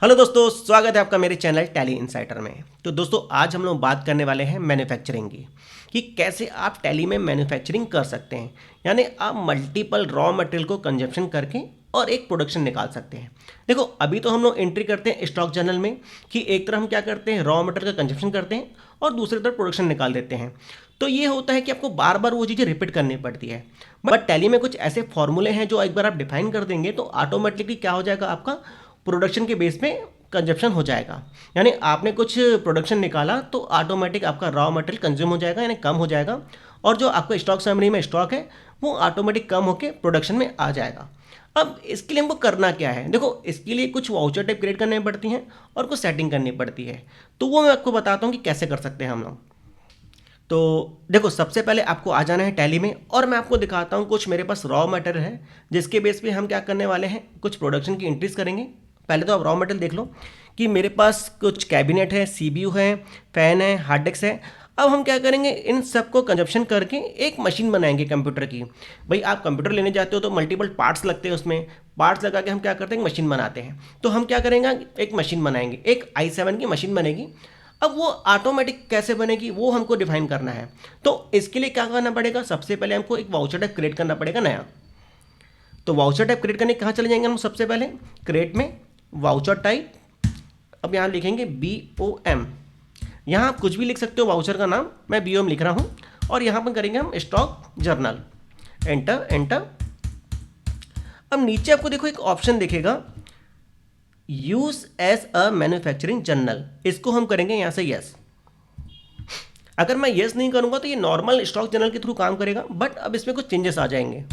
Hello दोस्तों, स्वागत है आपका मेरे चैनल टैली इनसाइटर में। तो दोस्तों, आज हम लोग बात करने वाले हैं मैन्युफैक्चरिंग की कि कैसे आप टैली में मैन्युफैक्चरिंग कर सकते हैं। यानी आप मल्टीपल रॉ मटेरियल को कंजप्शन करके और एक प्रोडक्शन निकाल सकते हैं। देखो, अभी तो हम लोग एंट्री करते हैं स्टॉक जर्नल में कि एक तरफ हम क्या करते हैं, रॉ मटेरियल का कंजप्शन करते हैं और दूसरी तरफ प्रोडक्शन निकाल देते हैं। तो ये होता है कि आपको बार बार वो चीज़ें रिपीट करनी पड़ती है। बट टैली में कुछ ऐसे फॉर्मूले हैं जो एक बार आप डिफाइन कर देंगे तो ऑटोमेटिकली क्या हो जाएगा, आपका प्रोडक्शन के बेस पे कंजप्शन हो जाएगा। यानी आपने कुछ प्रोडक्शन निकाला तो ऑटोमेटिक आपका रॉ मटेरियल कंज्यूम हो जाएगा, यानी कम हो जाएगा, और जो आपका स्टॉक समरी में स्टॉक है वो ऑटोमेटिक कम होकर प्रोडक्शन में आ जाएगा। अब इसके लिए हमको करना क्या है, देखो इसके लिए कुछ वाउचर टाइप क्रिएट करनी पड़ती हैं और कुछ सेटिंग करनी पड़ती है। तो वो मैं आपको बताता हूँ कि कैसे कर सकते हैं हम लोग। तो देखो, सबसे पहले आपको आ जाना है टैली में और मैं आपको दिखाता हूँ कुछ मेरे पास रॉ मटेरियल है जिसके बेस पे हम क्या करने वाले हैं, कुछ प्रोडक्शन की एंट्रीज करेंगे। पहले तो आप रॉ मटेरियल देख लो कि मेरे पास कुछ कैबिनेट है, सीपीयू है, फ़ैन है, हार्ड डिस्क है। अब हम क्या करेंगे, इन सबको कंजप्शन करके एक मशीन बनाएंगे कंप्यूटर की। भाई, आप कंप्यूटर लेने जाते हो तो मल्टीपल पार्ट्स लगते हैं, उसमें पार्ट्स लगा के हम क्या करते हैं, मशीन बनाते हैं। तो हम क्या करेंगे, एक मशीन बनाएंगे, एक i7 की मशीन बनेगी। अब वो ऑटोमेटिक कैसे बनेगी वो हमको डिफाइन करना है। तो इसके लिए क्या करना पड़ेगा, सबसे पहले हमको एक वाउचर टाइप क्रिएट करना पड़ेगा नया। तो वाउचर टाइप क्रिएट करने कहाँ चले जाएंगे हम, सबसे पहले क्रिएट में वाउचर टाइप। अब यहाँ लिखेंगे BOM। यहाँ आप कुछ भी लिख सकते हो वाउचर का नाम, मैं BOM लिख रहा हूँ। और यहाँ पर करेंगे हम स्टॉक जर्नल, एंटर एंटर। अब नीचे आपको देखो एक ऑप्शन दिखेगा, use as a manufacturing journal. इसको हम करेंगे यहाँ से यस। अगर मैं यस नहीं करूँगा तो ये नॉर्मल स्टॉक जर्नल के थ्रू काम करेगा, बट अब इसमें कुछ चेंजेस आ जाएंगे।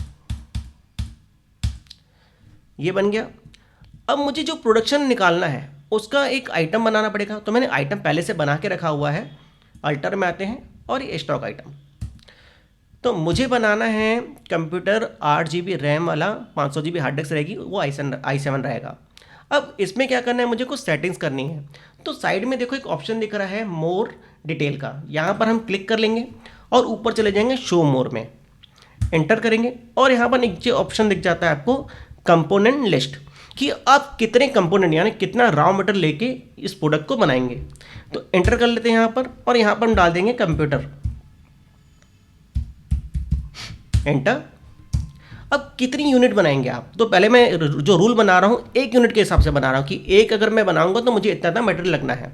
ये बन गया। अब मुझे जो प्रोडक्शन निकालना है उसका एक आइटम बनाना पड़ेगा। तो मैंने आइटम पहले से बना के रखा हुआ है। अल्टर में आते हैं और ये स्टॉक आइटम। तो मुझे बनाना है कंप्यूटर 8 GB रैम वाला, 500 GB हार्ड डिस्क रहेगी, वो i7 रहेगा। अब इसमें क्या करना है, मुझे कुछ सेटिंग्स करनी है। तो साइड में देखो एक ऑप्शन दिख रहा है मोर डिटेल का, यहाँ पर हम क्लिक कर लेंगे और ऊपर चले जाएंगे शो मोर में, एंटर करेंगे और यहाँ पर नीचे ऑप्शन दिख जाता है आपको कंपोनेंट लिस्ट, कि आप कितने कंपोनेंट यानी कितना रॉ मटेरियल लेके इस प्रोडक्ट को बनाएंगे। तो एंटर कर लेते हैं यहाँ पर और यहाँ पर हम डाल देंगे कंप्यूटर, एंटर। अब कितनी यूनिट बनाएंगे आप, तो पहले मैं जो रूल बना रहा हूँ 1 यूनिट के हिसाब से बना रहा हूँ कि एक अगर मैं बनाऊंगा तो मुझे इतना मटेरियल लगना है।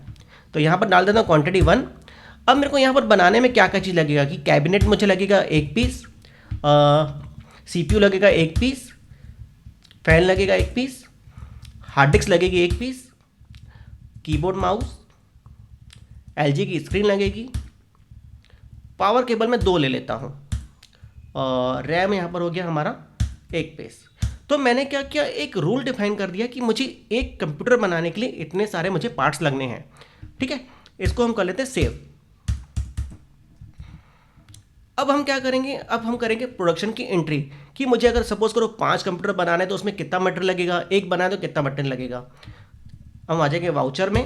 तो यहाँ पर डाल देता हूँ क्वांटिटी 1। अब मेरे को यहाँ पर बनाने में क्या क्या चीज़ लगेगा, कि कैबिनेट मुझे लगेगा 1 पीस, CPU लगेगा 1 पीस, फैन लगेगा 1 पीस, हार्ड डिस्क लगेगी 1 पीस, कीबोर्ड माउस, LG की स्क्रीन लगेगी, पावर केबल मैं 2 ले लेता हूँ, और रैम यहाँ पर हो गया हमारा 1 पीस। तो मैंने क्या किया, एक रूल डिफाइन कर दिया कि मुझे एक कंप्यूटर बनाने के लिए इतने सारे मुझे पार्ट्स लगने हैं। ठीक है, इसको हम कर लेते हैं सेव। अब हम क्या करेंगे, अब हम करेंगे प्रोडक्शन की एंट्री, कि मुझे अगर सपोज करो 5 कंप्यूटर बनाने तो उसमें कितना मटेरियल लगेगा, एक बनाए तो कितना मटेरियल लगेगा। हम आ जाएंगे वाउचर में।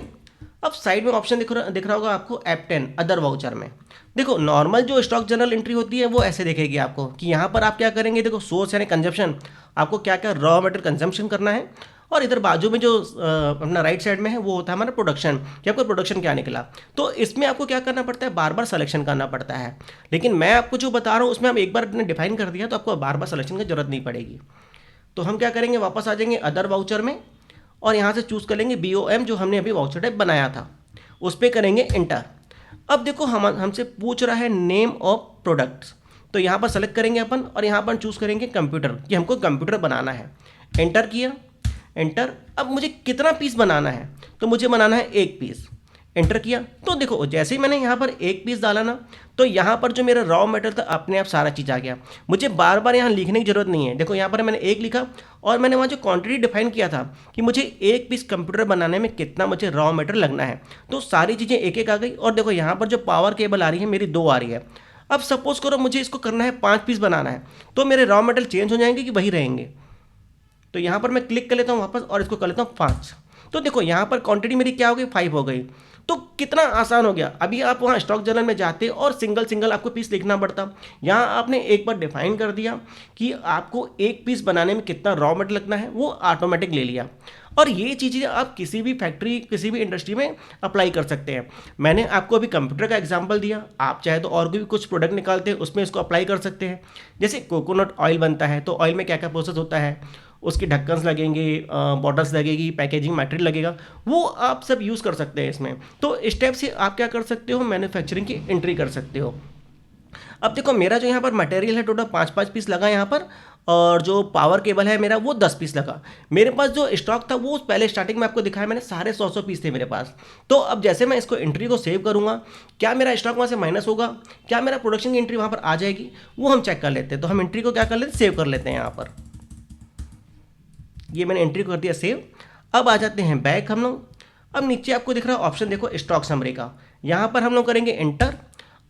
अब साइड में ऑप्शन दिख रहा होगा आपको F10 अदर वाउचर में। देखो, नॉर्मल जो स्टॉक जर्नल एंट्री होती है वो ऐसे देखेगी आपको, कि यहाँ पर आप क्या करेंगे, देखो सोर्स यानी कंजप्शन, आपको क्या क्या रॉ मटेरियल कंजम्पशन करना है, और इधर बाजू में जो अपना राइट साइड में है वो होता है हमारा प्रोडक्शन, कि आपका प्रोडक्शन क्या निकला। तो इसमें आपको क्या करना पड़ता है, बार बार सिलेक्शन करना पड़ता है। लेकिन मैं आपको जो बता रहा हूँ उसमें हम एक बार डिफाइन कर दिया तो आपको बार बार सिलेक्शन की जरूरत नहीं पड़ेगी। तो हम क्या करेंगे, वापस आ जाएंगे अदर वाउचर में और यहाँ से चूज़ कर लेंगे BOM जो हमने अभी वाउचर टाइप बनाया था, उस पर करेंगे एंटर। अब देखो हमसे पूछ रहा है नेम ऑफ प्रोडक्ट्स, तो यहाँ पर सेलेक्ट करेंगे अपन और यहाँ पर चूज़ करेंगे कंप्यूटर, कि हमको कंप्यूटर बनाना है। एंटर किया, एंटर। अब मुझे कितना पीस बनाना है, तो मुझे बनाना है 1 पीस, एंटर किया। तो देखो जैसे ही मैंने यहाँ पर 1 पीस डाला ना, तो यहाँ पर जो मेरा रॉ मटेरियल था अपने आप सारा चीज़ आ गया। मुझे बार बार यहाँ लिखने की जरूरत नहीं है। देखो यहाँ पर मैंने 1 लिखा और मैंने वहाँ जो क्वांटिटी डिफाइन किया था कि मुझे 1 पीस कंप्यूटर बनाने में कितना मुझे रॉ मटेरियल लगना है, तो सारी चीज़ें एक एक आ गई। और देखो यहाँ पर जो पावर केबल आ रही है मेरी 2 आ रही है। अब सपोज करो मुझे इसको करना है 5 पीस बनाना है, तो मेरे रॉ मटेरियल चेंज हो जाएंगे कि वही रहेंगे। तो यहाँ पर मैं क्लिक कर लेता हूँ वापस और इसको कर लेता हूँ 5। तो देखो यहाँ पर क्वांटिटी मेरी क्या हो गई, 5 हो गई। तो कितना आसान हो गया। अभी आप वहाँ स्टॉक जर्नल में जाते और सिंगल सिंगल आपको पीस लिखना पड़ता, यहाँ आपने एक बार डिफाइन कर दिया कि आपको एक पीस बनाने में कितना रॉ मटेरियल लगना है, वो ऑटोमेटिक ले लिया। और ये चीज़ें आप किसी भी फैक्ट्री किसी भी इंडस्ट्री में अप्लाई कर सकते हैं। मैंने आपको अभी कंप्यूटर का एग्जांपल दिया, आप चाहे तो और भी कुछ प्रोडक्ट निकालते हैं उसमें इसको अप्लाई कर सकते हैं। जैसे कोकोनट ऑयल बनता है, तो ऑयल में क्या क्या प्रोसेस होता है, उसके ढक्कन लगेंगे, बॉटल्स लगेगी, पैकेजिंग मटेरियल लगेगा, वो आप सब यूज़ कर सकते हैं इसमें। तो इस टाइप से आप क्या कर सकते हो, मैन्युफैक्चरिंग की एंट्री कर सकते हो। अब देखो मेरा जो यहाँ पर मटेरियल है टोटल 5-5 पीस लगा यहाँ पर, और जो पावर केबल है मेरा वो 10 पीस लगा। मेरे पास जो स्टॉक था वो पहले स्टार्टिंग में आपको दिखाया मैंने, साढ़े 100 पीस थे मेरे पास। तो अब जैसे मैं इसको एंट्री को सेव करूँगा, क्या मेरा स्टॉक वहाँ से माइनस होगा, क्या मेरा प्रोडक्शन की एंट्री वहाँ पर आ जाएगी, वो हम चेक कर लेते हैं। तो हम एंट्री को क्या कर लेते हैं, सेव कर लेते हैं। यहाँ पर ये मैंने एंट्री कर दिया सेव। अब आ जाते हैं बैक हम लोग। अब नीचे आपको दिख रहा है ऑप्शन, देखो स्टॉक समरी का, यहाँ पर हम लोग करेंगे एंटर।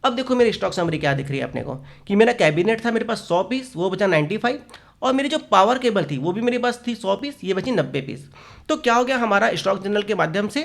अब देखो मेरी स्टॉक समरी क्या दिख रही है अपने को, कि मेरा कैबिनेट था मेरे पास 100 पीस, वो बचा 95, और मेरी जो पावर केबल थी वो भी मेरे पास थी 100 पीस, ये बची 90 पीस। तो क्या हो गया, हमारा स्टॉक जनरल के माध्यम से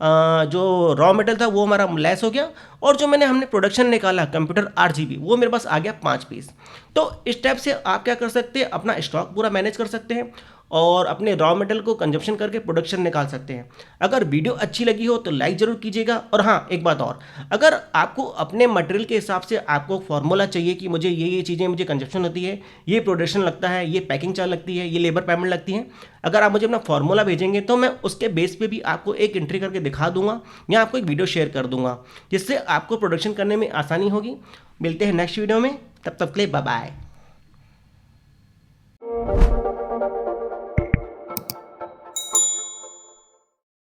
जो रॉ मटेरियल था वो हमारा लेस हो गया, और जो हमने प्रोडक्शन निकाला कंप्यूटर RGB, वो मेरे पास आ गया 5 पीस। तो इस टाइप से आप क्या कर सकते हैं, अपना स्टॉक पूरा मैनेज कर सकते हैं और अपने रॉ मटेरियल को कंजप्शन करके प्रोडक्शन निकाल सकते हैं। अगर वीडियो अच्छी लगी हो तो लाइक ज़रूर कीजिएगा। और हाँ, एक बात और, अगर आपको अपने मटेरियल के हिसाब से आपको फार्मूला चाहिए कि मुझे ये चीज़ें मुझे कंजप्शन होती है, ये प्रोडक्शन लगता है, ये पैकिंग चार्ज लगती है, ये लेबर पेमेंट लगती है, अगर आप मुझे अपना फार्मूला भेजेंगे तो मैं उसके बेस पे भी आपको एक एंट्री करके दिखा दूंगा या आपको एक वीडियो शेयर कर दूंगा, जिससे आपको प्रोडक्शन करने में आसानी होगी। मिलते हैं नेक्स्ट वीडियो में, तब तक के लिए बाय बाय।